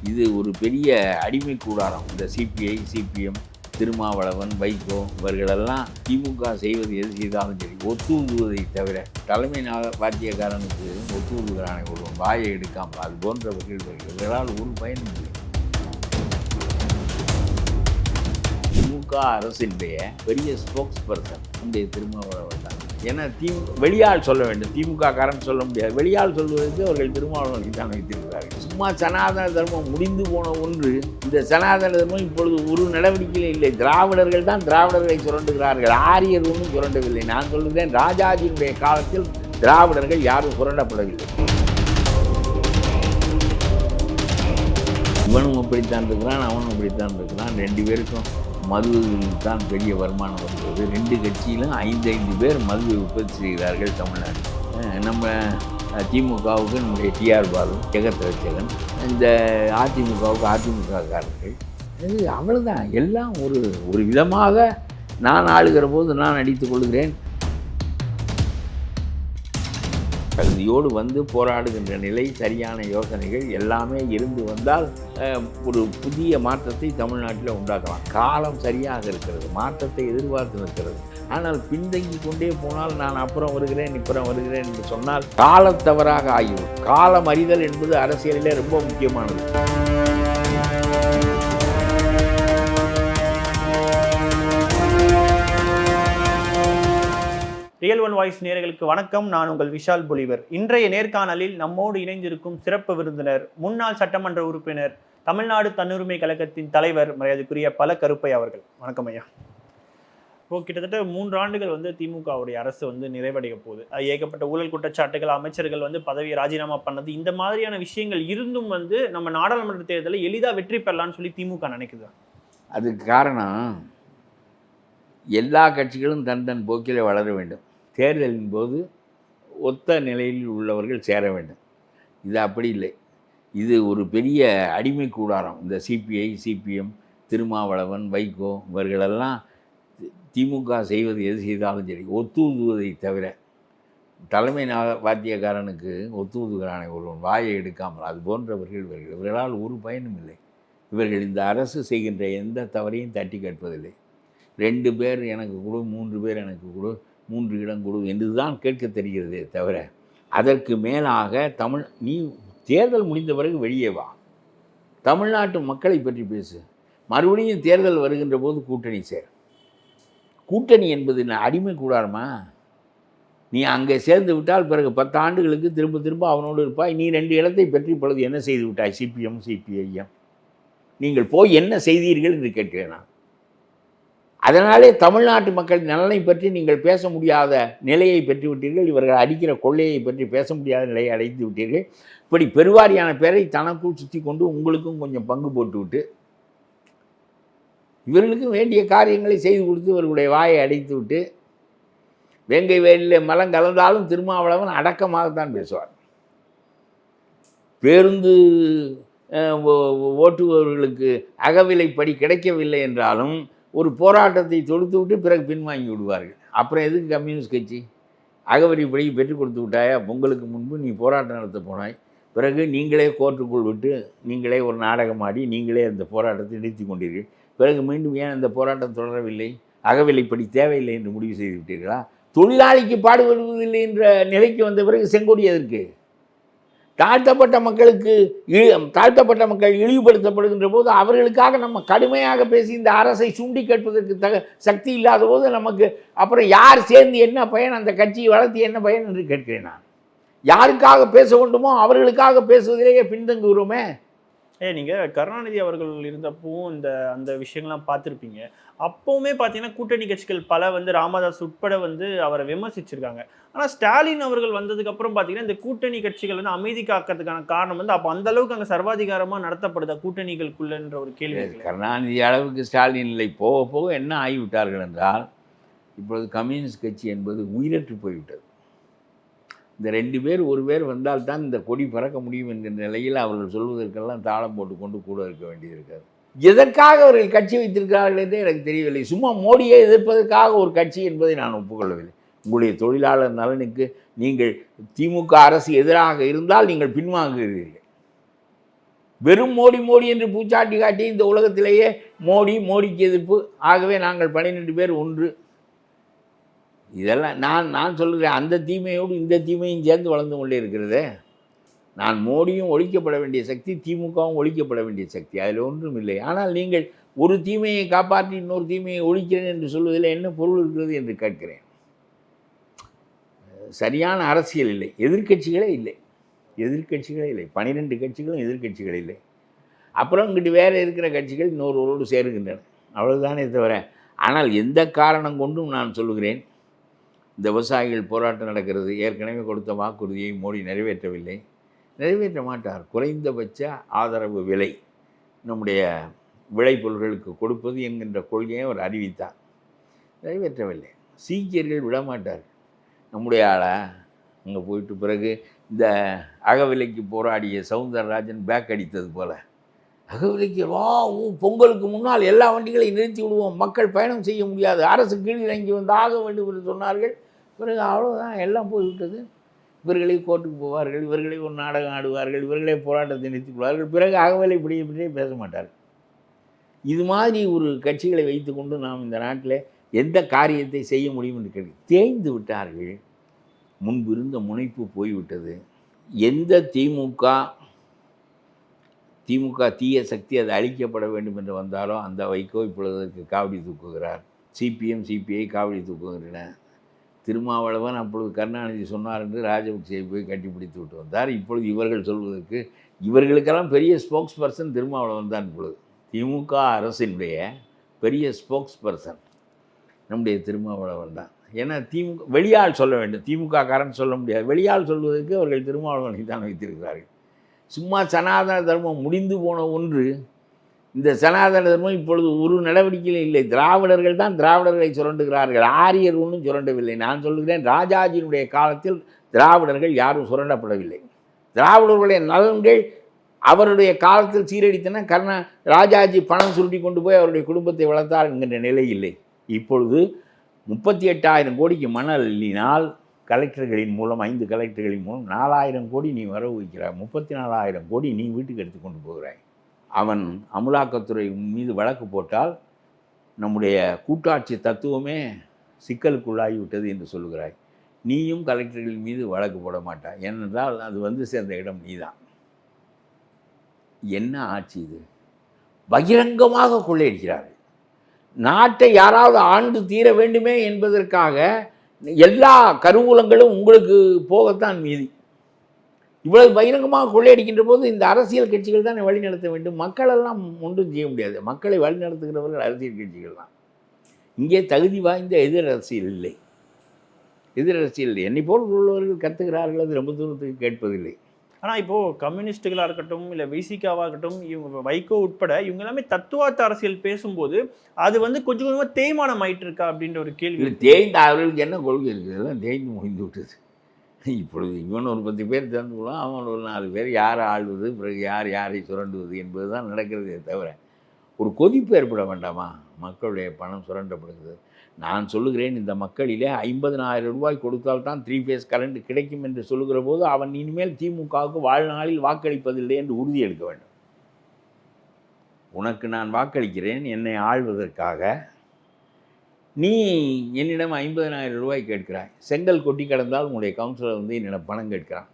இது ஒரு பெரிய அடிமை கூடாரம். இந்த சிபிஐ, சிபிஎம், திருமாவளவன், வைகோ இவர்களெல்லாம் திமுக செய்வது எது செய்தாலும் சரி ஒத்துவதை தவிர தலைமை வாத்தியக்காரனுக்கு ஒத்துவதுகிறானை ஒருவன் வாயை எடுக்காமல் அது போன்றவர்கள் இவர்களால் ஒரு பயனும் இல்லை. திமுக அரசினுடைய பெரிய ஸ்போக்ஸ் பர்சன் இந்த திருமாவளவன் தான். ஏன்னா வெளியால் சொல்ல வேண்டும், திமுக காரன் சொல்ல முடியாது. வெளியால் சொல்வதற்கு அவர்கள் திருமாவளவனுக்கு தான் வைத்திருக்கிறார்கள். சும்மா சனாதன தர்மம் முடிந்து போன ஒன்று. இந்த சனாதன தர்மம் இப்பொழுது ஒரு நடவடிக்கையில் இல்லை. திராவிடர்கள் தான் திராவிடர்களை சுரண்டுகிறார்கள். ஆரியர் ஒன்றும் சுரண்டவில்லை. நான் சொல்லுகிறேன், ராஜாஜியினுடைய காலத்தில் திராவிடர்கள் யாரும் சுரண்டப்படவில்லை. இவனும் அப்படித்தான் இருக்கிறான், அவனும் அப்படித்தான் இருக்கிறான். ரெண்டு பேருக்கும் மதுவில் தான் பெரிய வருமானம் வருகிறது. ரெண்டு கட்சியிலும் 5 பேர் மதுவை உற்பத்தி செய்கிறார்கள் தமிழ்நாட்டில். நம்ம திமுகவுக்கு நம்முடைய டிஆர் பாலு, ஜெகத் ரட்சகன், இந்த அதிமுகவுக்கு அதிமுககாரர்கள். இது அவ்வளோதான். எல்லாம் ஒரு விதமாக நான் ஆளுகிற போது நான் அடித்துக் கொள்கிறேன். தகுதியோடு வந்து போராடுகின்ற நிலை, சரியான யோசனைகள் எல்லாமே இருந்து வந்தால் ஒரு புதிய மாற்றத்தை தமிழ்நாட்டில் உண்டாக்கலாம். காலம் சரியாக இருக்கிறது, மாற்றத்தை எதிர்பார்த்து இருக்கிறது. ஆனால் பின்தங்கி கொண்டே போனால் நான் அப்புறம் வருகிறேன் என்று சொன்னால் காலத்தவறாக ஆகிவிடும். காலம் அறிதல் என்பது அரசியலிலே ரொம்ப முக்கியமானது. ரியல் ஒன் வாய்ஸ் நேயர்களுக்கு வணக்கம். நான் உங்கள் விஷால் பொலிவர். இன்றைய நேர்காணலில் நம்மோடு இணைந்திருக்கும் சிறப்பு விருந்தினர், முன்னாள் சட்டமன்ற உறுப்பினர், தமிழ்நாடு தன்னுரிமை கழகத்தின் தலைவர், மரியாதைக்குரிய பல கருப்பை அவர்கள். வணக்கம் ஐயா. இப்போ கிட்டத்தட்ட 3 ஆண்டுகள் திமுகவுடைய அரசு நிறைவடைய போகுது. ஏகப்பட்ட ஊழல் குற்றச்சாட்டுகள், அமைச்சர்கள் பதவியை ராஜினாமா பண்ணது, இந்த மாதிரியான விஷயங்கள் இருந்தும் நம்ம நாடாளுமன்ற தேர்தலில் எளிதாக வெற்றி பெறலாம்னு சொல்லி திமுக நினைக்குது. அதுக்கு காரணம் எல்லா கட்சிகளும் தன் போக்கிலே வளர வேண்டும். தேர்தலின் போது ஒத்த நிலையில் உள்ளவர்கள் சேர வேண்டும். இது அப்படி இல்லை. இது ஒரு பெரிய அடிமை கூடாரம். இந்த சிபிஐ, சிபிஎம், திருமாவளவன், வைகோ இவர்களெல்லாம் திமுக செய்வது எது செய்தாலும் சரி ஒத்துவதை தவிர தலைமை வாத்தியக்காரனுக்கு ஒத்துவதுகிறானை ஒருவன் வாயை எடுக்காமல் அது போன்றவர்கள் இவர்களால் ஒரு பயனும் இல்லை. இவர்கள் இந்த அரசு செய்கின்ற எந்த தவறையும் தட்டி கேட்பதில்லை. 2 பேர் எனக்கு கொடு, 3 பேர் எனக்கு கொடு, 3 இடம் கொடு என்று தான் கேட்க தெரிகிறதே தவிர அதற்கு மேலாக நீ தேர்தல் முடிந்த பிறகு வெளியே வா, தமிழ்நாட்டு மக்களை பற்றி பேசு, மறுபடியும் தேர்தல் வருகின்ற போது கூட்டணி சேர். கூட்டணி என்பது அடிமை கூடாரமா? நீ அங்கே சேர்ந்து விட்டால் பிறகு 10 ஆண்டுகளுக்கு திரும்ப அவனோடு இருப்பாய். நீ 2 இடத்தை பற்றி இப்பொழுது என்ன செய்து விட்டாய்? சிபிஎம், சிபிஐஎம் நீங்கள் போய் என்ன செய்தீர்கள் என்று கேட்கிறேன் நான். அதனாலே தமிழ்நாட்டு மக்கள் நலனை பற்றி நீங்கள் பேச முடியாத நிலையை பெற்றுவிட்டீர்கள். இவர்கள் அடிக்கிற கொள்ளையை பற்றி பேச முடியாத நிலையை அடைத்து விட்டீர்கள். இப்படி பெருவாரியான பேரை தனக்குள் சுற்றி கொண்டு உங்களுக்கும் கொஞ்சம் பங்கு போட்டுவிட்டு இவர்களுக்கும் வேண்டிய காரியங்களை செய்து கொடுத்து இவர்களுடைய வாயை அடைத்து விட்டு வேங்கை வேலில் மலம் கலந்தாலும் திருமாவளவன் அடக்கமாகத்தான் பேசுவார். பேருந்து ஓட்டுபவர்களுக்கு அகவிலைப்படி கிடைக்கவில்லை என்றாலும் ஒரு போராட்டத்தை தொடுத்து விட்டு பிறகு பின்வாங்கி விடுவார்கள். அப்புறம் எதுக்கு கம்யூனிஸ்ட் கட்சி? அகவரிப்படி பெற்றுக் கொடுத்து விட்டாயா? பொங்கலுக்கு முன்பு நீ போராட்டம் நடத்த போனாய், பிறகு நீங்களே கோர்ட்டுக்குள் விட்டு நீங்களே ஒரு நாடகம் ஆடி நீங்களே அந்த போராட்டத்தை நிறுத்தி கொண்டீர்கள். பிறகு மீண்டும் ஏன் அந்த போராட்டம் தொடரவில்லை? அகவிலைப்படி தேவையில்லை என்று முடிவு செய்து விட்டீர்களா? தொழிலாளிக்கு பாடுபடுவதில்லை என்ற நிலைக்கு வந்த பிறகு செங்கொடி எதற்கு? தாழ்த்தப்பட்ட மக்கள் இழிவுபடுத்தப்படுகின்ற போது அவர்களுக்காக நம்ம கடுமையாக பேசி இந்த அரசை சுண்டி கேட்பதற்கு சக்தி இல்லாத போது நமக்கு அப்புறம் யார் சேர்ந்து என்ன பயன், அந்த கட்சியை வளர்த்தி என்ன பயன் என்று கேட்கிறேன் நான். யாருக்காக பேச வேண்டுமோ அவர்களுக்காக பேசுவதிலேயே பின்தங்குகிறோமே. நீங்கள் கருணாநிதி அவர்கள் இருந்தப்பவும் அந்த விஷயங்கள்லாம் பார்த்துருப்பீங்க. அப்போவுமே பார்த்தீங்கன்னா கூட்டணி கட்சிகள் பல ராமதாஸ் உட்பட அவரை விமர்சிச்சிருக்காங்க. ஆனால் ஸ்டாலின் அவர்கள் வந்ததுக்கப்புறம் பார்த்தீங்கன்னா இந்த கூட்டணி கட்சிகள் அமைதி காக்கிறதுக்கான காரணம் அப்போ அந்த அளவுக்கு அங்கே சர்வாதிகாரமாக நடத்தப்படுதா கூட்டணிகளுக்குள்ளன்ற ஒரு கேள்வி. கருணாநிதி அளவுக்கு ஸ்டாலின் இல்லை. போக போக என்ன ஆகிவிட்டார்கள் என்றால் இப்பொழுது கம்யூனிஸ்ட் கட்சி என்பது உயிரற்று போய்விட்டது. இந்த 2 பேர் ஒரு பேர் வந்தால்தான் இந்த கொடி பறக்க முடியும் என்கிற நிலையில் அவர்கள் சொல்வதற்கெல்லாம் தாளம் போட்டுக்கொண்டு கூட இருக்க வேண்டியது இருக்காது. எதற்காக அவர்கள் கட்சி வைத்திருக்கிறார்கள் என்றே எனக்கு தெரியவில்லை. சும்மா மோடியை எதிர்ப்பதற்காக ஒரு கட்சி என்பதை நான் ஒப்புக்கொள்ளவில்லை. உங்களுடைய தொழிலாளர் நலனுக்கு நீங்கள் திமுக அரசு எதிராக இருந்தால் நீங்கள் பின்வாங்குகிறீர்கள். வெறும் மோடி மோடி என்று பூச்சாட்டி காட்டி இந்த உலகத்திலேயே மோடிக்கு எதிர்ப்பு, ஆகவே நாங்கள் 12 பேர் ஒன்று. இதெல்லாம் நான் சொல்லுகிறேன். அந்த தீமையோடு இந்த தீமையும் சேர்ந்து வளர்ந்து கொண்டே இருக்கிறதே. நான் மோடியும் ஒழிக்கப்பட வேண்டிய சக்தி, திமுகவும் ஒழிக்கப்பட வேண்டிய சக்தி, அதில் ஒன்றும் இல்லை. ஆனால் நீங்கள் ஒரு தீமையை காப்பாற்றி இன்னொரு தீமையை ஒழிக்கிறேன் என்று சொல்வதில் என்ன பொருள் இருக்கிறது என்று கேட்கிறேன். சரியான அரசியல் இல்லை. எதிர்க்கட்சிகளே இல்லை. 12 கட்சிகளும் எதிர்க்கட்சிகள் இல்லை. அப்புறம் இங்கிட்டு வேறு இருக்கிற கட்சிகள் இன்னொருவரோடு சேருகின்றன, அவ்வளவுதானே தவிர. ஆனால் எந்த காரணம் கொண்டும் நான் சொல்லுகிறேன், இந்த விவசாயிகள் போராட்டம் நடக்கிறது. ஏற்கனவே கொடுத்த வாக்குறுதியை மோடி நிறைவேற்ற மாட்டார். குறைந்தபட்ச ஆதரவு விலை நம்முடைய விளைபொருள்களுக்கு கொடுப்பது என்கின்ற கொள்கையை அவர் அறிவித்தார். நிறைவேற்றவில்லை. சீக்கியர்கள் விடமாட்டார். நம்முடைய ஆளை அங்கே போயிட்டு பிறகு இந்த அகவிலைக்கு போராடிய சவுந்தரராஜன் பேக் அடித்தது போல், அகவிலைக்கு பொங்கலுக்கு முன்னால் எல்லா வண்டிகளையும் நிறுத்தி விடுவோம், மக்கள் பயணம் செய்ய முடியாது, அரசு கீழ் இறங்கி வந்து ஆக வேண்டும் என்று சொன்னார்கள். பிறகு அவ்வளோதான், எல்லாம் போய்விட்டது. இவர்களே கோர்ட்டுக்கு போவார்கள், இவர்களே ஒரு நாடகம் ஆடுவார்கள், இவர்களே போராட்டத்தை நிறுத்திக் கொள்வார்கள். பிறகு அகவிலை இப்படியே பேச மாட்டார்கள். இது மாதிரி ஒரு கட்சிகளை வைத்துக்கொண்டு நாம் இந்த நாட்டில் எந்த காரியத்தை செய்ய முடியும் என்று கேள்வி. தேய்ந்து விட்டார்கள். முன்பு இருந்த முனைப்பு போய்விட்டது. எந்த திமுக தீய சக்தி அது அழிக்கப்பட வேண்டும் என்று வந்தாலோ அந்த வைகோ இப்பொழுதற்கு காவடி தூக்குகிறார். சிபிஎம் சிபிஐ காவடி தூக்குகின்றன. திருமாவளவன் அப்பொழுது கருணாநிதி சொன்னார் என்று ராஜபக்சேயை போய் கட்டிப்பிடித்து விட்டு வந்தார். இப்பொழுது இவர்கள் சொல்வதற்கு இவர்களுக்கெல்லாம் பெரிய ஸ்போக்ஸ் பர்சன் திருமாவளவன் தான். இப்பொழுது திமுக அரசினுடைய பெரிய ஸ்போக்ஸ் பர்சன் நம்முடைய திருமாவளவன் தான். ஏன்னா திமுக வெளியால் சொல்ல வேண்டும், திமுக காரன் சொல்ல முடியாது. வெளியால் சொல்வதற்கு அவர்கள் திருமாவளவனை தான் வைத்திருக்கிறார்கள். சும்மா சனாதன தர்மம் முடிந்து போன ஒன்று. இந்த சனாதன தர்மம் இப்பொழுது ஒரு நடவடிக்கையில் இல்லை. திராவிடர்கள் தான் திராவிடர்களை சுரண்டுகிறார்கள். ஆரியர் ஒன்றும் சுரண்டவில்லை. நான் சொல்லுகிறேன், ராஜாஜியினுடைய காலத்தில் திராவிடர்கள் யாரும் சுரண்டப்படவில்லை. திராவிடர்களுடைய நலன்கள் அவருடைய காலத்தில் சீரடித்தன. ராஜாஜி பணம் சுருட்டி கொண்டு போய் அவருடைய குடும்பத்தை வளர்த்தார் என்கின்ற நிலை இல்லை. இப்பொழுது 38,000 கோடிக்கு மணல் அள்ளினால் கலெக்டர்களின் மூலம் 5 கலெக்டர்களின் மூலம் 4,000 கோடி நீ வரவு வைக்கிறாய். 34,000 கோடி நீ வீட்டுக்கு எடுத்து கொண்டு போகிறாய். அவன் அமலாக்கத்துறை மீது வழக்கு போட்டால் நம்முடைய கூட்டாட்சி தத்துவமே சிக்கலுக்குள்ளாகிவிட்டது என்று சொல்லுகிறாய். நீயும் கலெக்டர்கள் மீது வழக்கு போட மாட்டாய். ஏனென்றால் அது வந்து சேர்ந்த இடம் நீதான். என்ன ஆட்சி இது? பகிரங்கமாக கொள்ளையடிக்கிறார்கள். நாட்டை யாராவது ஆண்டு தீர வேண்டுமே என்பதற்காக எல்லா கருவூலங்களும் உங்களுக்கு போகத்தான் மீதி. இவ்வளவு பகிரங்கமாக கொள்ளையடிக்கின்ற போது இந்த அரசியல் கட்சிகள் தான் வழிநடத்த வேண்டும். மக்களெல்லாம் ஒன்றும் செய்ய முடியாது. மக்களை வழிநடத்துகிறவர்கள் அரசியல் கட்சிகள் தான். இங்கே தகுதி வாய்ந்த எதிர் அரசியல் இல்லை. என்னை போல் உள்ளவர்கள் கத்துகிறார்கள், அது ரொம்ப தூரத்துக்கு கேட்பதில்லை. ஆனால் இப்போது கம்யூனிஸ்ட்டுகளாக இருக்கட்டும், இல்லை விசிகாவாக இருக்கட்டும், இவங்க வைகோ உட்பட இவங்க எல்லாமே தத்துவார்த்த அரசியல் பேசும்போது அது வந்து கொஞ்சம் கொஞ்சமாக தேய்மானம் ஆயிட்டு இருக்கா அப்படின்ற ஒரு கேள்வி. தேய்ந்த அவர்களுக்கு என்ன கொள்கை இருக்குது? எல்லாம் தேய்ந்து முடிந்து விட்டது. இப்பொழுது இவன் ஒரு 10 பேர் சேர்ந்துக்கலாம், அவன் ஒரு 4 பேர் யாரை ஆள்வது, பிறகு யாரை சுரண்டுவது என்பது தான் நடக்கிறதே தவிர ஒரு கொதிப்பு ஏற்பட வேண்டாமா? மக்களுடைய பணம் சுரண்டப்படுகிறது. நான் சொல்லுகிறேன், இந்த மக்களிலே 50,000 ரூபாய் கொடுத்தால்தான் 3 ஃபேஸ் கரண்ட் கிடைக்கும் என்று சொல்லுகிற போது அவன் இனிமேல் திமுகவுக்கு வாழ்நாளில் வாக்களிப்பதில்லை என்று உறுதி எடுக்க வேண்டும். உனக்கு நான் வாக்களிக்கிறேன் என்னை ஆள்வதற்காக, நீ என்னிடம் 50,000 ரூபாய் கேட்கிறாய். செங்கல் கொட்டி கிடந்தால் உங்களுடைய கவுன்சிலர் வந்து என்னிடம் பணம் கேட்கிறான்.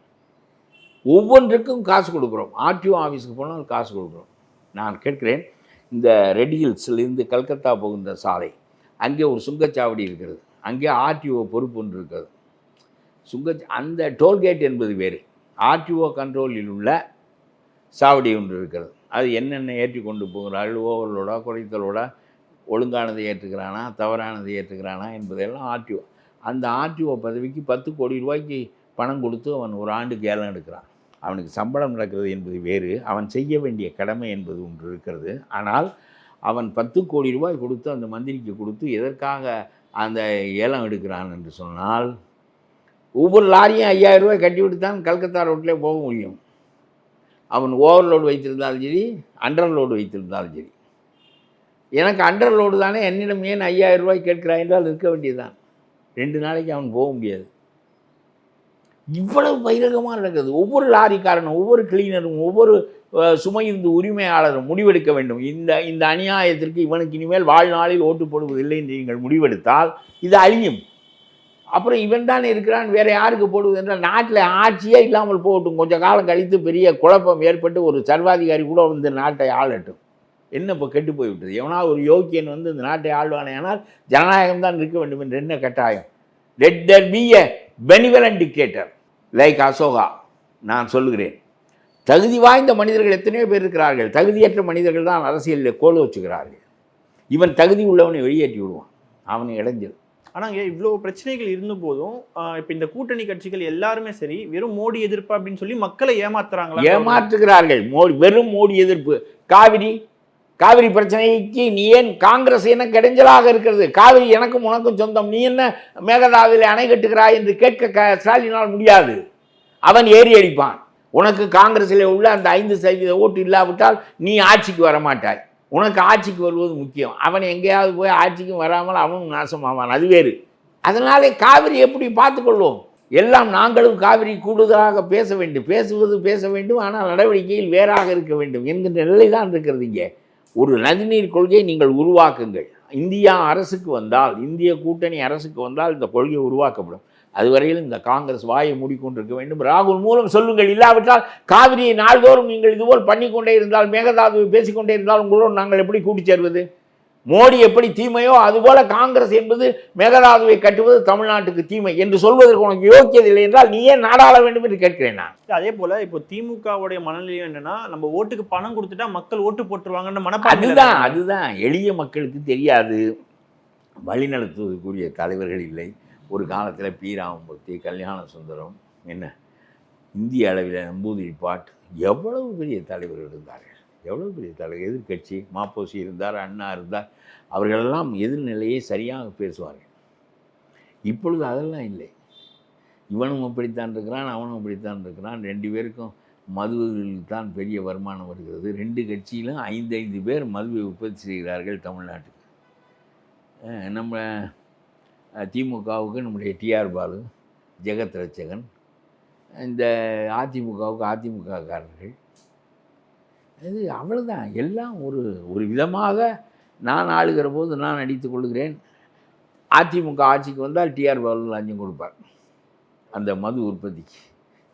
ஒவ்வொன்றுக்கும் காசு கொடுக்குறோம். ஆர்டிஓ ஆஃபீஸுக்கு போனால் காசு கொடுக்குறோம். நான் கேட்கிறேன், இந்த ரெட் ஹில்ஸ்லேருந்து கல்கத்தா போகின்ற சாலை, அங்கே ஒரு சுங்கச்சாவடி இருக்கிறது. அங்கே ஆர்டிஓ பொறுப்பு ஒன்று இருக்கிறது. அந்த டோல்கேட் என்பது வேறு. ஆர்டிஓ கண்ட்ரோலில் உள்ள சாவடி ஒன்று இருக்கிறது. அது என்னென்ன ஏற்றி கொண்டு போகிறார்கள், ஓவர்களோட குறைத்தலோட, ஒழுங்கானதை ஏற்றுக்கிறானா தவறானதை ஏற்றுக்கிறானா என்பதெல்லாம் ஆர்டிஓ. அந்த ஆர்டிஓ பதவிக்கு 10 கோடி ரூபாய்க்கு பணம் கொடுத்து அவன் ஒரு ஆண்டுக்கு ஏலம் எடுக்கிறான். அவனுக்கு சம்பளம் நடக்கிறது என்பது வேறு, அவன் செய்ய வேண்டிய கடமை என்பது ஒன்று இருக்கிறது. ஆனால் அவன் 10 கோடி ரூபாய் கொடுத்து அந்த மந்திரிக்கு கொடுத்து எதற்காக அந்த ஏலம் எடுக்கிறான் என்று சொன்னால், ஒவ்வொரு லாரியும் 5,000 ரூபாய் கட்டிவிட்டு தான் கல்கத்தா ரோட்டில் போக முடியும். அவன் ஓவர்லோடு வைத்திருந்தாலும் சரி, அண்டர் லோடு வைத்திருந்தாலும் சரி. எனக்கு அண்டர் லோடு தானே, என்னிடம் ஏன் 5,000 ரூபாய் கேட்கிறாய் என்றால் இருக்க வேண்டியதுதான். 2 நாளைக்கு அவன் போக முடியாது. இவ்வளவு பகிரங்கமாக நடக்குது. ஒவ்வொரு லாரிக்காரனும், ஒவ்வொரு கிளீனரும், ஒவ்வொரு சுமையுந்து உரிமையாளரும் முடிவெடுக்க வேண்டும். இந்த அநியாயத்திற்கு இவனுக்கு இனிமேல் வாழ்நாளில் ஓட்டு போடுவதில்லை என்று நீங்கள் முடிவெடுத்தால் இது அழியும். அப்புறம் இவன் தான் இருக்கிறான், வேற யாருக்கு போடுவது என்றால் நாட்டில் ஆட்சியே இல்லாமல் போகட்டும். கொஞ்சம் காலம் கழித்து பெரிய குழப்பம் ஏற்பட்டு ஒரு சர்வாதிகாரி கூட இந்த நாட்டை ஆளட்டும். என்ன இப்போ கெட்டு போய்விட்டது? எவனா ஒரு யோக்கியன் வந்து இந்த நாட்டை ஆள்வானே, ஆனால் ஜனநாயகம் தான் இருக்க வேண்டும் என்று என்ன கட்டாயம்? Let there be a benevolent dictator like Ashoka. நான் சொல்லுகிறேன், தகுதி வாய்ந்த மனிதர்கள் எத்தனையோ பேர் இருக்கிறார்கள். தகுதியற்ற மனிதர்கள் தான் அரசியலில் கோல் வச்சுக்கிறார்கள். இவன் தகுதி உள்ளவனை வெளியேற்றி விடுவான், அவனை இடைஞ்சல். ஆனால் இவ்வளோ பிரச்சனைகள் இருந்த போதும் இப்போ இந்த கூட்டணி கட்சிகள் எல்லாருமே சரி வெறும் மோடி எதிர்ப்பு அப்படின்னு சொல்லி மக்களை ஏமாற்றுகிறார்கள். வெறும் மோடி எதிர்ப்பு. காவிரி பிரச்சனைக்கு நீ ஏன் காங்கிரஸ் எனக்கு இடைஞ்சலாக இருக்கிறது? காவிரி எனக்கும் உனக்கும் சொந்தம், நீ என்ன மேகதாதுவில் அணை கட்டுகிறாய் என்று கேட்க ஸ்டாலினால் முடியாது. அவன் ஏறி அடிப்பான். உனக்கு காங்கிரஸில் உள்ள அந்த 5% ஓட்டு இல்லாவிட்டால் நீ ஆட்சிக்கு வரமாட்டாய். உனக்கு ஆட்சிக்கு வருவது முக்கியம். அவன் எங்கேயாவது போய் ஆட்சிக்கும் வராமல் அவனும் நாசமாவான், அது வேறு. அதனாலே காவிரி எப்படி பார்த்துக்கொள்வோம்? எல்லாம் நாங்களும் காவிரி கூடுதலாக பேச வேண்டும், ஆனால் நடவடிக்கையில் வேறாக இருக்க வேண்டும் என்கின்ற நிலை தான் இருக்கிறது. இங்கே ஒரு நதிநீர் கொள்கையை நீங்கள் உருவாக்குங்கள். இந்திய கூட்டணி அரசுக்கு வந்தால் இந்த கொள்கை உருவாக்கப்படும். அதுவரையில் இந்த காங்கிரஸ் வாயை மூடிக்கொண்டிருக்க வேண்டும். ராகுல் மூலம் சொல்லுங்கள். இல்லாவிட்டால் காவிரியை நாள்தோறும் நீங்கள் இதுபோல் பண்ணிக்கொண்டே இருந்தால், மேகதாதுவை பேசிக்கொண்டே இருந்தால் உங்களோடு நாங்கள் எப்படி கூட்டி சேர்வது? மோடி எப்படி தீமையோ அதுபோல காங்கிரஸ் என்பது மேகதாதுவை கட்டுவது தமிழ்நாட்டுக்கு தீமை என்று சொல்வதற்கு உனக்கு யோக்கியதில்லை என்றால் நீ ஏன் நாடாள வேண்டும் என்று கேட்கிறேன் நான். அதே போல இப்போ திமுகவுடைய மனநிலை என்னன்னா, நம்ம ஓட்டுக்கு பணம் கொடுத்துட்டா மக்கள் ஓட்டு போட்டுருவாங்கன்ற மனப்பான்மை. அதுதான் எளிய மக்களுக்கு தெரியாது. வழிநடத்துவதற்குரிய தலைவர்கள் இல்லை. ஒரு காலத்தில் பி ராமமூர்த்தி, கல்யாண சுந்தரம், என்ன இந்திய அளவில் நம்பூதிரி பாட், எவ்வளவு பெரிய தலைவர்கள் இருந்தார்கள். எதிர்கட்சி மாப்போசி இருந்தார், அண்ணா இருந்தார். அவர்களெல்லாம் எதிர்நிலையை சரியாக பேசுவார்கள். இப்பொழுது அதெல்லாம் இல்லை. இவனும் அப்படித்தான் இருக்கிறான், அவனும் அப்படித்தான் இருக்கிறான். 2 பேருக்கும் மதுவில் தான் பெரிய வருமானம் வருகிறது. 2 கட்சியிலும் 5 பேர் மதுவை உற்பத்தி செய்கிறார்கள் தமிழ்நாட்டுக்கு. நம்ம திமுகவுக்கு நம்முடைய டிஆர் பாலு, ஜெகத் ரட்சகன், இந்த அதிமுகவுக்கு அதிமுககாரர்கள். இது அவ்வளோதான். எல்லாம் ஒரு விதமாக நான் ஆளுகிற போது நான் அடித்துக் கொள்கிறேன். அதிமுக ஆட்சிக்கு வந்தால் டிஆர் பாலு லஞ்சம் கொடுப்பார் அந்த மது உற்பத்திக்கு.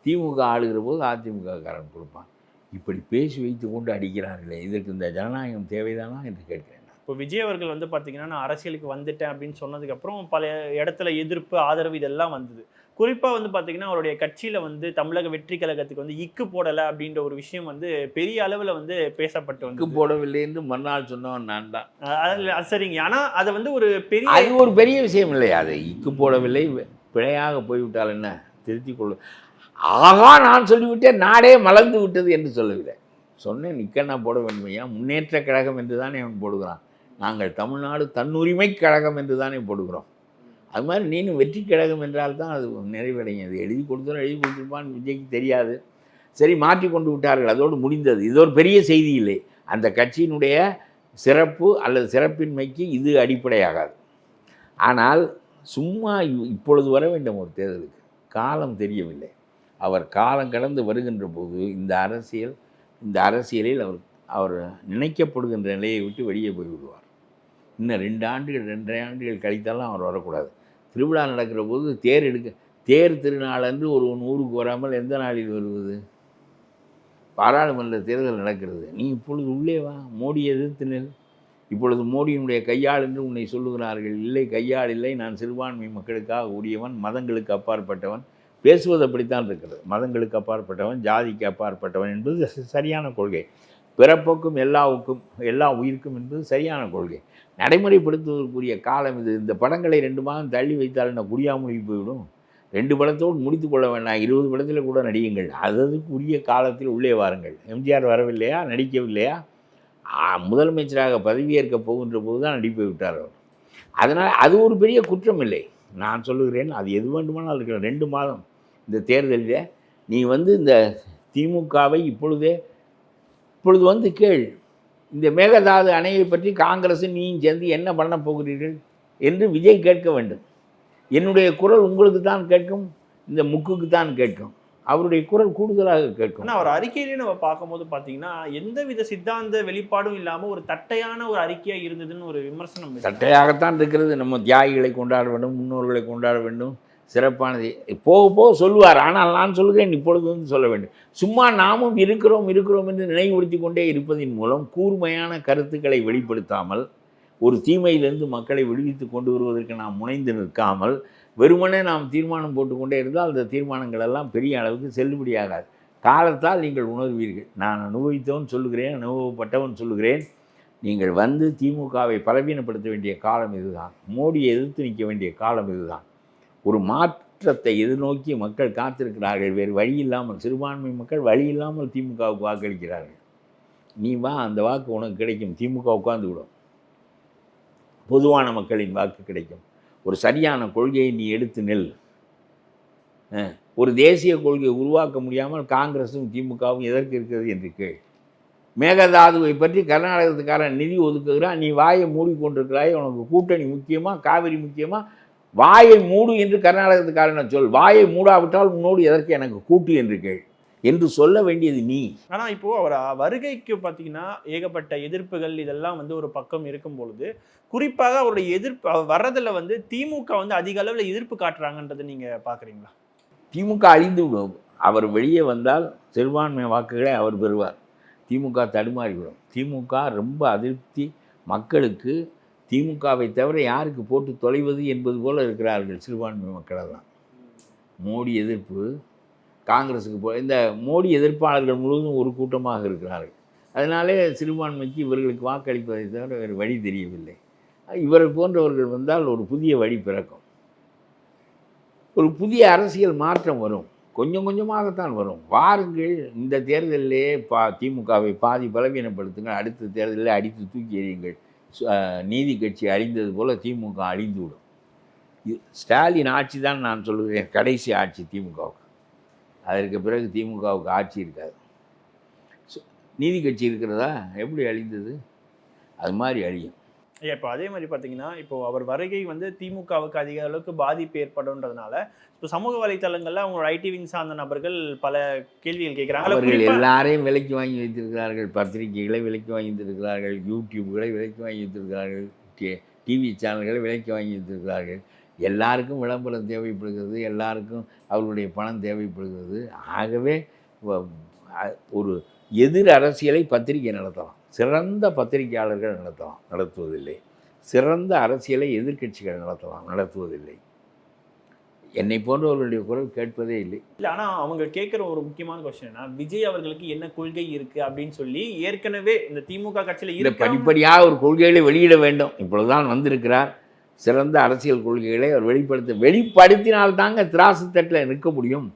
திமுக ஆளுகிற போது அதிமுக காரன் கொடுப்பான். இப்படி பேசி வைத்து கொண்டு அடிக்கிறார்களே, இதற்கு இந்த ஜனநாயகம் தேவைதானா என்று கேட்கிறேன். இப்போ விஜய் அவர்கள் வந்து பார்த்தீங்கன்னா, நான் அரசியலுக்கு வந்துட்டேன் அப்படின்னு சொன்னதுக்கப்புறம் பல இடத்துல எதிர்ப்பு, ஆதரவு இதெல்லாம் வந்தது. குறிப்பாக வந்து பார்த்தீங்கன்னா, அவருடைய கட்சியில் வந்து தமிழக வெற்றி கழகத்துக்கு வந்து இக்கு போடலை அப்படின்ற ஒரு விஷயம் வந்து பெரிய அளவில் வந்து பேசப்பட்டு வந்து. இக்கு போடவில்லை என்று மறுநாள் சொன்னவன் நான் தான். சரிங்க. ஆனால் அதை வந்து ஒரு பெரிய விஷயம் இல்லை. அது இக்கு போடவில்லை, பிழையாக போய்விட்டால் என்ன திருத்திக் கொள்ள. ஆகா, நான் சொல்லிவிட்டேன், நாடே மலர்ந்து விட்டது என்று சொல்லவில்லை. சொன்னேன், நிக்கன்னா போட வேண்டுமையா, முன்னேற்ற கழகம் என்று தானே அவன் போடுகிறான். நாங்கள் தமிழ்நாடு தன்னுரிமை கழகம் என்று தானே போடுகிறோம். அது மாதிரி நீனும் வெற்றி கழகம் என்றால் தான் அது நிறைவடையும். அது எழுதி கொடுத்துருப்பான்னு விஜய்க்கு தெரியாது. சரி, மாற்றி கொண்டு விட்டார்கள், அதோடு முடிந்தது. இது ஒரு பெரிய செய்தி இல்லை. அந்த கட்சியினுடைய சிறப்பு அல்லது சிறப்பின்மைக்கு இது அடிப்படையாகாது. ஆனால் சும்மா இப்பொழுது வர வேண்டும் ஒரு தேர்தலுக்கு காலம் தெரியவில்லை. அவர் காலம் கடந்து வருகின்ற போது இந்த அரசியலில் அவர் நினைக்கப்படுகின்ற நிலையை விட்டு வெளியே போய்விடுவார். இன்னும் 2 ஆண்டுகள் 2.5 ஆண்டுகள் கழித்தாலும் அவர் வரக்கூடாது. திருவிழா நடக்கிற போது தேர் திருநாள் அன்று ஒருவன் ஊருக்கு வராமல் எந்த நாளில் வருவது? பாராளுமன்ற தேர்தல் நடக்கிறது. நீ இப்பொழுது உள்ளே வா, மோடி எதிர்த்து நெல். இப்பொழுது மோடியினுடைய கையாள் என்று உன்னை சொல்லுகிறார்கள். இல்லை, கையாள் இல்லை, நான் சிறுபான்மை மக்களுக்காக உரியவன், மதங்களுக்கு அப்பாற்பட்டவன். பேசுவது அப்படித்தான் இருக்கிறது. மதங்களுக்கு அப்பாற்பட்டவன், ஜாதிக்கு அப்பாற்பட்டவன் என்பது சரியான கொள்கை. பிறப்புக்கும் எல்லா உயிருக்கும் என்பது சரியான கொள்கை. நடைமுறைப்படுத்துவதற்குரிய காலம் இது. இந்த படங்களை 2 மாதம் தள்ளி வைத்தால் என்ன குடியாமொழி போய்விடும்? 2 படத்தோடு முடித்து கொள்ள வேண்டாம், 20 படத்தில் கூட நடியுங்கள். அதுக்கு உரிய காலத்தில் உள்ளே வாருங்கள். எம்ஜிஆர் வரவில்லையா, நடிக்கவில்லையா? முதலமைச்சராக பதவியேற்க போகின்ற போது தான் நடிப்பை விட்டார் அவர். அதனால் அது ஒரு பெரிய குற்றம் இல்லை. நான் சொல்லுகிறேன், அது எது வேண்டுமானால் இருக்கிற 2 மாதம் இந்த தேர்தலில் நீ வந்து இந்த திமுகவை இப்பொழுது வந்து கேள், இந்த மேகதாது அணையை பற்றி காங்கிரஸ் நீயும் சேர்ந்து என்ன பண்ண போகிறீர்கள் என்று விஜய் கேட்க வேண்டும். என்னுடைய குரல் உங்களுக்கு தான் கேட்கும், இந்த முக்குக்கு தான் கேட்கும். அவருடைய குரல் கூடுதலாக கேட்கும். ஆனால் அவர் அறிக்கையிலேயே நம்ம பார்க்கும்போது பார்த்தீங்கன்னா எந்தவித சித்தாந்த வெளிப்பாடும் இல்லாமல் ஒரு தட்டையான ஒரு அறிக்கையாக இருந்ததுன்னு ஒரு விமர்சனம். தட்டையாகத்தான் இருக்கிறது. நம்ம தியாகிகளை கொண்டாட வேண்டும், முன்னோர்களை கொண்டாட வேண்டும், சிறப்பானது போக போக சொல்லுவார். ஆனால் நான் சொல்கிறேன் இப்பொழுது வந்து சொல்ல வேண்டும். சும்மா நாமும் இருக்கிறோம் என்று நினைவுபடுத்தி கொண்டே இருப்பதின் மூலம் கூர்மையான கருத்துக்களை வெளிப்படுத்தாமல், ஒரு தீமையிலிருந்து மக்களை விடுவித்து கொண்டு வருவதற்கு நாம் முனைந்து நிற்காமல், வெறுமனே நாம் தீர்மானம் போட்டுக்கொண்டே இருந்தால் அந்த தீர்மானங்கள் எல்லாம் பெரிய அளவுக்கு செல்லுபடியாகாது. காலத்தால் நீங்கள் உணர்வீர்கள். நான் அனுபவித்தவன் சொல்லுகிறேன், அனுபவப்பட்டவன் சொல்லுகிறேன். நீங்கள் வந்து திமுகவை பலவீனப்படுத்த வேண்டிய காலம் இதுதான். மோடியை எதிர்த்து நிற்க வேண்டிய காலம் இதுதான். ஒரு மாற்றத்தை எதிர்நோக்கி மக்கள் காத்திருக்கிறார்கள். வேறு வழி இல்லாமல், சிறுபான்மை மக்கள் வழி இல்லாமல் திமுகவுக்கு வாக்களிக்கிறார்கள். நீ வா, அந்த வாக்கு உனக்கு கிடைக்கும். திமுக உட்கார்ந்து விடும். பொதுவான மக்களின் வாக்கு கிடைக்கும். ஒரு சரியான கொள்கையை நீ எடுத்து நெல். ஒரு தேசிய கொள்கையை உருவாக்க முடியாமல் காங்கிரஸும் திமுகவும் எதற்கு இருக்கிறது என்று கேள். மேகதாதுவை பற்றி கர்நாடகத்துக்காரன் நிதி ஒதுக்குகிறான், நீ வாயை மூடிக்கொண்டிருக்கிறாய். உனக்கு கூட்டணி முக்கியமா, காவிரி முக்கியமா? வாயை மூடு என்று கர்நாடகத்துக்காரனை சொல். வாயை மூடாவிட்டால் உன்னோடு எதற்கு எனக்கு கூட்டு என்று கேள் என்று சொல்ல வேண்டியது நீ. ஆனால் இப்போது அவர் வருகைக்கு பார்த்தீங்கன்னா ஏகப்பட்ட எதிர்ப்புகள் இதெல்லாம் வந்து ஒரு பக்கம் இருக்கும் பொழுது, குறிப்பாக அவருடைய எதிர்ப்பு வர்றதில் வந்து திமுக வந்து அதிக அளவில் எதிர்ப்பு காட்டுறாங்கன்றதை நீங்கள் பார்க்குறீங்களா? திமுக அழிந்து விடும். அவர் வெளியே வந்தால் சிறுபான்மை வாக்குகளை அவர் பெறுவார். திமுக தடுமாறிவிடும். திமுக ரொம்ப அதிருப்தி. மக்களுக்கு திமுகவை தவிர யாருக்கு போட்டு தொலைவது என்பது போல் இருக்கிறார்கள் சிறுபான்மை மக்களெல்லாம். மோடி எதிர்ப்பு, காங்கிரஸுக்கு இந்த மோடி எதிர்ப்பாளர்கள் முழுவதும் ஒரு கூட்டமாக இருக்கிறார்கள். அதனாலே சிறுபான்மைக்கு இவர்களுக்கு வாக்களிப்பதை தவிர வேறு வழி தெரியவில்லை. இவரை போன்றவர்கள் வந்தால் ஒரு புதிய வழி பிறக்கும். ஒரு புதிய அரசியல் மாற்றம் வரும். கொஞ்சம் கொஞ்சமாகத்தான் வரும். வாருங்கள், இந்த தேர்தலிலே திமுகவை பாதி பலவீனப்படுத்துங்கள், அடுத்த தேர்தலில் அடித்து தூக்கி எறியுங்கள். நீதி கட்சி அழிந்தது போல் திமுக அழிந்துவிடும். ஸ்டாலின் ஆட்சி தான் நான் சொல்லுகிறேன் கடைசி ஆட்சி திமுகவுக்கு. அதற்கு பிறகு திமுகவுக்கு ஆட்சி இருக்காது. நீதி கட்சி இருக்கிறதா? எப்படி அழிந்தது? அது மாதிரி அழியும். இப்போ அதே மாதிரி பார்த்தீங்கன்னா, இப்போ அவர் வருகை வந்து திமுகவுக்கு அதிக அளவுக்கு பாதிப்பு ஏற்படும்ன்றதுனால இப்போ சமூக வலைத்தளங்களில் அவங்களோட ஐடி விங் சார்ந்த நபர்கள் பல கேள்விகள் கேட்குறாங்க. அவர்கள் எல்லாரையும் விலைக்கு வாங்கி வைத்திருக்கிறார்கள். பத்திரிகைகளை விலைக்கு வாங்கி வைத்திருக்கிறார்கள், யூடியூப்களை விலைக்கு வாங்கி வைத்திருக்கிறார்கள், டிவி சேனல்களை விலைக்கு வாங்கி வைத்திருக்கிறார்கள். எல்லாருக்கும் விளம்பரம் தேவைப்படுகிறது, எல்லாருக்கும் அவர்களுடைய பணம் தேவைப்படுகிறது. ஆகவே ஒரு எதிர் அரசியலை பத்திரிகை நடத்தலாம், சிறந்த பத்திரிகையாளர்கள் நடத்துவதில்லை. சிறந்த அரசியலை எதிர்க்கட்சிகள் நடத்துவதில்லை. என்னை போன்றவர்களுடைய குரல் கேட்பதே இல்லை. இல்லை, ஆனால் அவங்க கேட்குற ஒரு முக்கியமான கொஸ்டின்னா, விஜய் அவர்களுக்கு என்ன கொள்கை இருக்குது அப்படின்னு சொல்லி ஏற்கனவே இந்த திமுக கட்சியில் இதை படிப்படியாக ஒரு கொள்கைகளை வெளியிட வேண்டும். இப்பொழுதுதான் வந்திருக்கிறார். சிறந்த அரசியல் கொள்கைகளை அவர் வெளிப்படுத்தினால்தாங்க திராசு தட்டில் நிற்க முடியும்.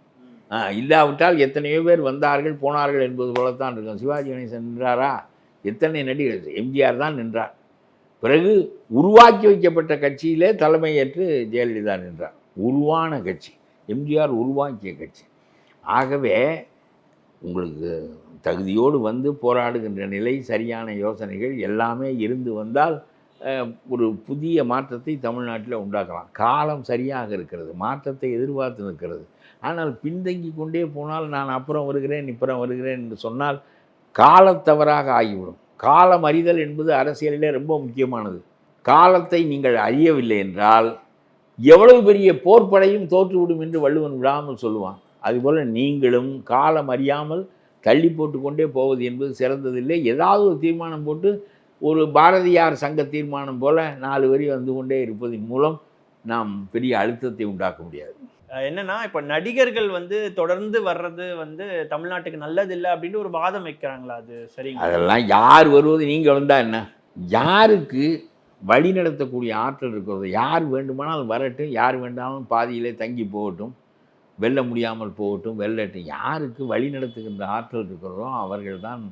இல்லாவிட்டால் எத்தனையோ பேர் வந்தார்கள் போனார்கள் என்பது போலத்தான் இருக்கும். சிவாஜி கணேசன் நின்றாரா? எத்தனை நடிகர்? எம்ஜிஆர் தான் நின்றார். பிறகு உருவாக்கி வைக்கப்பட்ட கட்சியிலே தலைமையேற்று ஜெயலலிதா நின்றார். உருவான கட்சி எம்ஜிஆர் உருவாக்கிய கட்சி. ஆகவே உங்களுக்கு தகுதியோடு வந்து போராடுகின்ற நிலை, சரியான யோசனைகள் எல்லாமே இருந்து வந்தால் ஒரு புதிய மாற்றத்தை தமிழ்நாட்டில் உண்டாக்கலாம். காலம் சரியாக இருக்கிறது, மாற்றத்தை எதிர்பார்த்து நிற்கிறது. ஆனால் பின்தங்கி கொண்டே போனால் நான் அப்புறம் வருகிறேன் என்று சொன்னால் காலத்தவறாக ஆகிவிடும். காலம் அறிதல் என்பது அரசியலிலே ரொம்ப முக்கியமானது. காலத்தை நீங்கள் அறியவில்லை என்றால் எவ்வளவு பெரிய போர்ப்படையும் தோற்றுவிடும் என்று வள்ளுவன் விடாமல் சொல்லுவான். அதுபோல் நீங்களும் காலம் அறியாமல் தள்ளி போட்டு கொண்டே போவது என்பது சிறந்ததில்லை. ஏதாவது ஒரு தீர்மானம் போட்டு, ஒரு பாரதியார் சங்க தீர்மானம் போல 4 வரி வந்து கொண்டே இருப்பதன் மூலம் நாம் பெரிய அழுத்தத்தை உண்டாக்க முடியாது. என்னன்னா, இப்போ நடிகர்கள் வந்து தொடர்ந்து வர்றது வந்து தமிழ்நாட்டுக்கு நல்லதில்லை அப்படின்னு ஒரு வாதம் வைக்கிறாங்களா? அது சரிங்க? அதெல்லாம் யார் வருவது, நீங்கள் வந்தால் என்ன? யாருக்கு வழி நடத்தக்கூடிய ஆற்றல் இருக்கிறது? யார் வேண்டுமானால் வரட்டும், யார் வேண்டாலும் பாதியிலே தங்கி போகட்டும், வெல்ல முடியாமல் போகட்டும், வெல்லட்டும். யாருக்கு வழி நடத்துகின்ற ஆற்றல் இருக்கிறதோ அவர்கள் தான்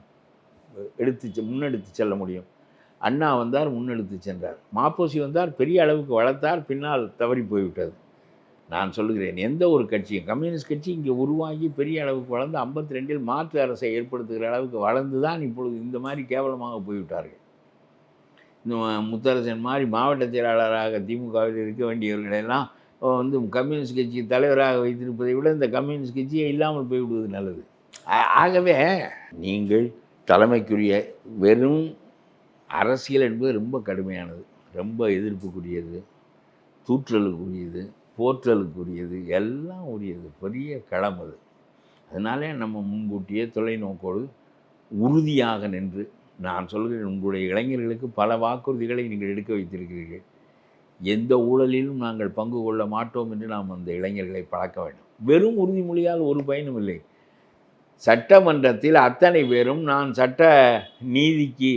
முன்னெடுத்து செல்ல முடியும். அண்ணா வந்தார், முன்னெடுத்து சென்றார். மாப்போசி வந்தார், பெரிய அளவுக்கு வளர்த்தார், பின்னால் தவறி போய்விட்டது. நான் சொல்லுகிறேன், எந்த ஒரு கட்சியும், கம்யூனிஸ்ட் கட்சி இங்கே உருவாகி பெரிய அளவுக்கு வளர்ந்து 52 மாற்று அரசை ஏற்படுத்துகிற அளவுக்கு வளர்ந்து தான் இப்பொழுது இந்த மாதிரி கேவலமாக போய்விட்டார்கள். இந்த முத்தரசன் மாதிரி மாவட்ட செயலாளராக திமுகவில் இருக்க வேண்டியவர்களெல்லாம் வந்து கம்யூனிஸ்ட் கட்சி தலைவராக வைத்திருப்பதை விட இந்த கம்யூனிஸ்ட் கட்சியே இல்லாமல் போய்விடுவது நல்லது. ஆகவே நீங்கள் தலைமைக்குரிய வெறும் அரசியல் என்பது ரொம்ப கடுமையானது, ரொம்ப எதிர்ப்புக்குரியது, தூற்றலுக்குரியது, போற்றலுக்குரியது, எல்லாம் உரியது, பெரிய களம் அது. அதனாலே நம்ம முன்கூட்டியே தொலைநோக்கோடு உறுதியாக நின்று, நான் சொல்கிறேன், உங்களுடைய இளைஞர்களுக்கு பல வாக்குறுதிகளை நீங்கள் எடுக்க வைத்திருக்கிறீர்கள். எந்த ஊழலிலும் நாங்கள் பங்கு கொள்ள மாட்டோம் என்று நாம் அந்த இளைஞர்களை பழக்க வேண்டும். வெறும் உறுதிமொழியால் ஒரு பயனும் இல்லை. சட்டமன்றத்தில் அத்தனை பேரும் நான் சட்ட நீதிக்கு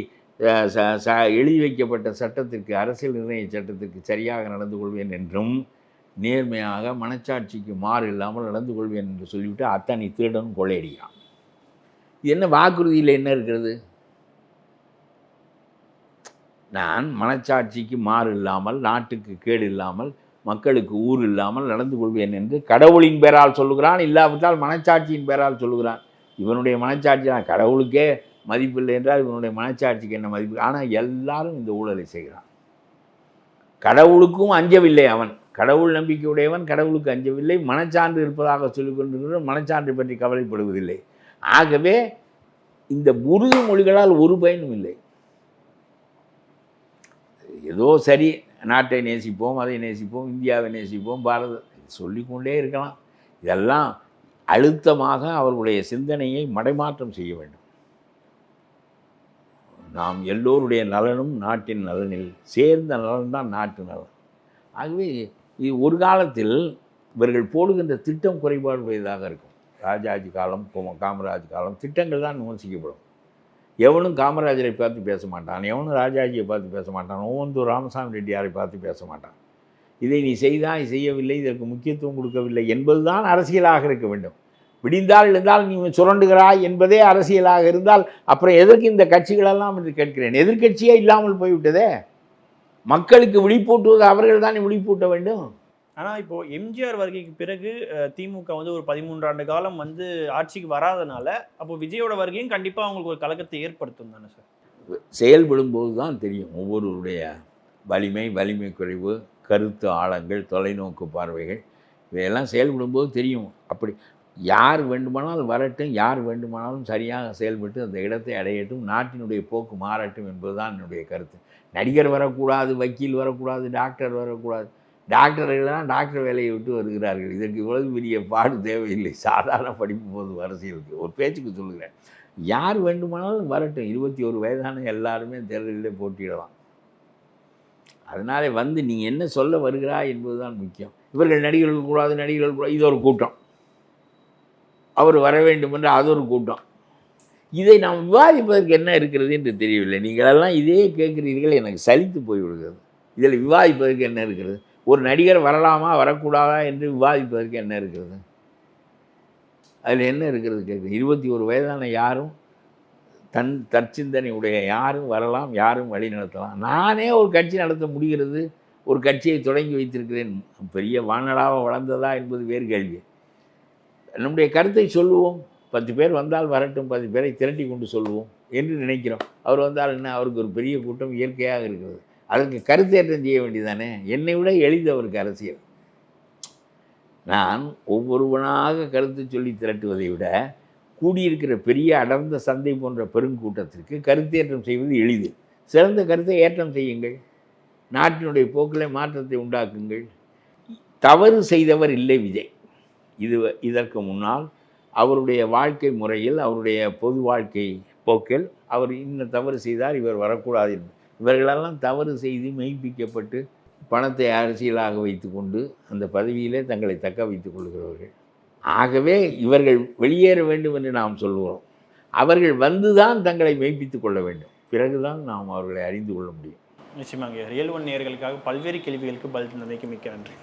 எழுதி வைக்கப்பட்ட சட்டத்திற்கு, அரசியல் நிர்ணய சட்டத்திற்கு சரியாக நடந்து கொள்வேன் என்றும், நேர்மையாக மனச்சாட்சிக்கு மாறு இல்லாமல் நடந்து கொள்வேன் என்று சொல்லிவிட்டு அத்தனை திருடனும் கொள்ளையடிக்கிறான். இது என்ன வாக்குறுதியில் என்ன இருக்கிறது? நான் மனச்சாட்சிக்கு மாறு இல்லாமல், நாட்டுக்கு கேடு இல்லாமல், மக்களுக்கு ஊர் இல்லாமல் நடந்து கொள்வேன் என்று கடவுளின் பேரால் சொல்லுகிறான், இல்லாவிட்டால் மனச்சாட்சியின் பேரால் சொல்லுகிறான். இவனுடைய மனச்சாட்சி தான், கடவுளுக்கே மதிப்பில்லை என்றால் இவனுடைய மனச்சாட்சிக்கு என்ன மதிப்பு? ஆனால் எல்லாரும் இந்த ஊழலை செய்கிறான். கடவுளுக்கும் அஞ்சவில்லை அவன், கடவுள் நம்பிக்கையுடையவன், கடவுளுக்கு அஞ்சவில்லை, மனச்சான்று இருப்பதாக சொல்லிக் கொண்டிருக்கிற மனச்சான்றை பற்றி கவலைப்படுவதில்லை. ஆகவே இந்த உறுதிமொழிகளால் ஒரு பயனும் இல்லை. ஏதோ சரி, நாட்டை நேசிப்போம், அதை நேசிப்போம், இந்தியாவை நேசிப்போம், சொல்லிக்கொண்டே இருக்கலாம். இதெல்லாம் அழுத்தமாக அவர்களுடைய சிந்தனையை மடைமாற்றம் செய்ய வேண்டும். நாம் எல்லோருடைய நலனும் நாட்டின் நலனில் சேர்ந்த நலன்தான் நாட்டு நலன். ஆகவே இது ஒரு காலத்தில் இவர்கள் போடுகின்ற திட்டம் குறைபாடுடையதாக இருக்கும். ராஜாஜி காலம், காமராஜ் காலம் திட்டங்கள் தான் விமர்சிக்கப்படும். எவனும் காமராஜரை பார்த்து பேச மாட்டான், எவனும் ராஜாஜியை பார்த்து பேச மாட்டான், ஒவ்வொன்றும் ராமசாமி ரெட்டியாரை பார்த்து பேச மாட்டான். இதை நீ செய்தாய், செய்யவில்லை, இதற்கு முக்கியத்துவம் கொடுக்கவில்லை என்பதுதான் அரசியலாக இருக்க வேண்டும். விடிந்தால் இருந்தால் நீ சுரண்டுகிறாய் என்பதே அரசியலாக இருந்தால் அப்புறம் எதற்கு இந்த கட்சிகளெல்லாம் என்று கேட்கிறேன். எதிர்கட்சியே இல்லாமல் போய்விட்டதே. மக்களுக்கு விழிப்பூட்டுவது அவர்கள் தானே விழிப்பூட்ட வேண்டும். ஆனால் இப்போ எம்ஜிஆர் வருகைக்கு பிறகு திமுக வந்து ஒரு 13 ஆண்டு காலம் வந்து ஆட்சிக்கு வராதனால அப்போ விஜயோட வருகையும் கண்டிப்பாக அவங்களுக்கு ஒரு கலக்கத்தை ஏற்படுத்தும் தானே சார்? செயல்படும் போது தான் தெரியும் ஒவ்வொருவருடைய வலிமை குறைவு, கருத்து ஆழங்கள், தொலைநோக்கு பார்வைகள், இவையெல்லாம் செயல்படும் போது தெரியும். அப்படி யார் வேண்டுமானாலும் வரட்டும், யார் வேண்டுமானாலும் சரியாக செயல்பட்டு அந்த இடத்தை அடையட்டும், நாட்டினுடைய போக்கு மாறட்டும் என்பதுதான் என்னுடைய கருத்து. நடிகர் வரக்கூடாது, வக்கீல் வரக்கூடாது, டாக்டர் வரக்கூடாது. டாக்டர்கள்லாம் டாக்டர் வேலையை விட்டு வருகிறார்கள். இதற்கு இவ்வளவு பெரிய பாடு தேவையில்லை. சாதாரண படிப்பு போது அரசியலுக்கு ஒரு பேச்சுக்கு சொல்லுகிறேன். யார் வேண்டுமானாலும் வரட்டும், 21 வயதான எல்லாருமே தேர்தலில் போட்டியிடலாம். அதனாலே வந்து நீ என்ன சொல்ல வருகிறாய் என்பதுதான் முக்கியம். இவர்கள் நடிகர்கள் கூடாது, நடிகர்கள் கூடாது, இது ஒரு கூட்டம். அவர் வர வேண்டும் என்று அது ஒரு கூட்டம். இதை நாம் விவாதிப்பதற்கு என்ன இருக்கிறது என்று தெரியவில்லை. நீங்களெல்லாம் இதே கேட்குறீர்கள், எனக்கு சலித்து போய்விடுகிறது. இதில் விவாதிப்பதற்கு என்ன இருக்கிறது? ஒரு நடிகர் வரலாமா வரக்கூடாதா என்று விவாதிப்பதற்கு என்ன இருக்கிறது? அதில் என்ன இருக்கிறது கேட்குது? 21 வயதான யாரும் தற்சிந்தனை உடைய யாரும் வரலாம், யாரும் வழி நடத்தலாம். நானே ஒரு கட்சி நடத்த முடிகிறது, ஒரு கட்சியை தொடங்கி வைத்திருக்கிறேன். பெரிய வானடாக வளர்ந்ததா என்பது வேறு கேள்வி. நம்முடைய கருத்தை சொல்லுவோம். 10 பேர் வந்தால் வரட்டும், 10 பேரை திரட்டி கொண்டு சொல்லுவோம் என்று நினைக்கிறோம். அவர் வந்தால் என்ன, அவருக்கு ஒரு பெரிய கூட்டம் இயற்கையாக இருக்கிறது. அதற்கு கருத்தேற்றம் செய்ய வேண்டியதானே. என்னை விட எளிது அவருக்கு அரசியல். நான் ஒவ்வொருவனாக கருத்து சொல்லி திரட்டுவதை விட கூடியிருக்கிற பெரிய அடர்ந்த சந்தை போன்ற பெருங்கூட்டத்திற்கு கருத்தேற்றம் செய்வது எளிது. சிறந்த கருத்தை ஏற்றம் செய்யுங்கள், நாட்டினுடைய போக்கில் மாற்றத்தை உண்டாக்குங்கள். தவறு செய்தவர் இல்லை விஜய். இதற்கு முன்னால் அவருடைய வாழ்க்கை முறையில், அவருடைய பொது வாழ்க்கை போக்கில் அவர் இன்னும் தவறு செய்தார், இவர் வரக்கூடாது. இவர்களெல்லாம் தவறு செய்து மெய்ப்பிக்கப்பட்டு பணத்தை அரசியலாக வைத்து கொண்டு அந்த பதவியிலே தங்களை தக்க வைத்துக் கொள்கிறவர்கள். ஆகவே இவர்கள் வெளியேற வேண்டும் என்று நாம் சொல்கிறோம். அவர்கள் வந்துதான் தங்களை மெய்ப்பித்துக் கொள்ள வேண்டும். பிறகுதான் நாம் அவர்களை அறிந்து கொள்ள முடியும். நிச்சயமாக. ரியல் ஒன் நேயர்களுக்காக பல்வேறு கேள்விகளுக்கு பதில் தந்தமைக்கு மிக்க நன்றி.